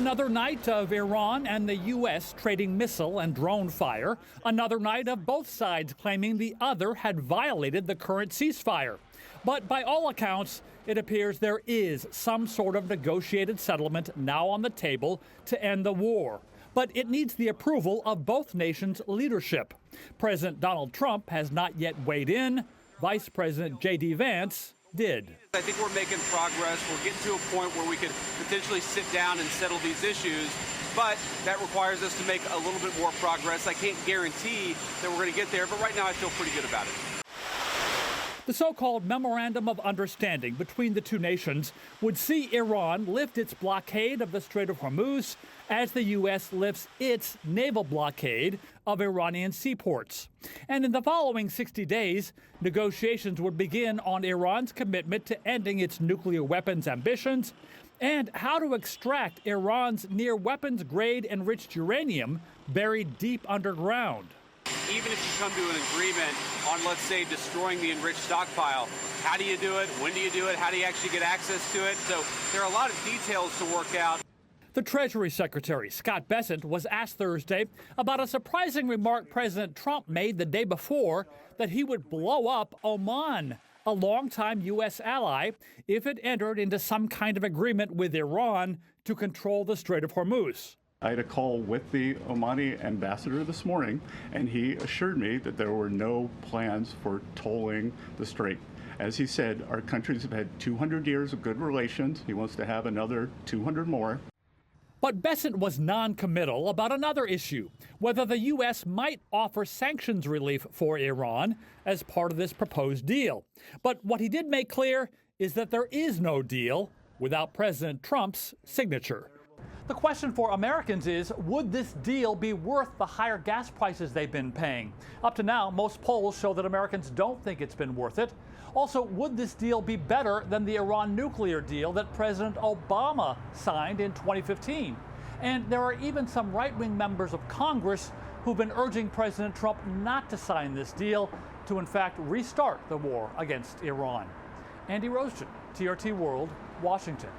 Another night of Iran and the U.S. trading missile and drone fire. Another night of both sides claiming the other had violated the current ceasefire. But by all accounts, it appears there is some sort of negotiated settlement now on the table to end the war. But it needs the approval of both nations' leadership. President Donald Trump has not yet weighed in. Vice President JD Vance did. I think we're making progress. We're getting to a point where we could potentially sit down and settle these issues, but that requires us to make a little bit more progress. I can't guarantee that we're going to get there, but right now I feel pretty good about it. The so-called Memorandum of Understanding between the two nations would see Iran lift its blockade of the Strait of Hormuz as the U.S. lifts its naval blockade of Iranian seaports. And in the following 60 days, negotiations would begin on Iran's commitment to ending its nuclear weapons ambitions and how to extract Iran's near weapons-grade enriched uranium buried deep underground. Even if you come to an agreement on, let's say, destroying the enriched stockpile, how do you do it? When do you do it? How do you actually get access to it? So there are a lot of details to work out. The Treasury Secretary, Scott Bessent, was asked Thursday about a surprising remark President Trump made the day before that he would blow up Oman, a longtime U.S. ally, if it entered into some kind of agreement with Iran to control the Strait of Hormuz. I had a call with the Omani ambassador this morning, and he assured me that there were no plans for tolling the strait. As he said, our countries have had 200 years of good relations. He wants to have another 200 more. But Bessent was non-committal about another issue, whether the U.S. might offer sanctions relief for Iran as part of this proposed deal. But what he did make clear is that there is no deal without President Trump's signature. The question for Americans is, would this deal be worth the higher gas prices they've been paying? Up to now, most polls show that Americans don't think it's been worth it. Also, would this deal be better than the Iran nuclear deal that President Obama signed in 2015? And there are even some right-wing members of Congress who've been urging President Trump not to sign this deal to, in fact, restart the war against Iran. Andy Roesgen, TRT World, Washington.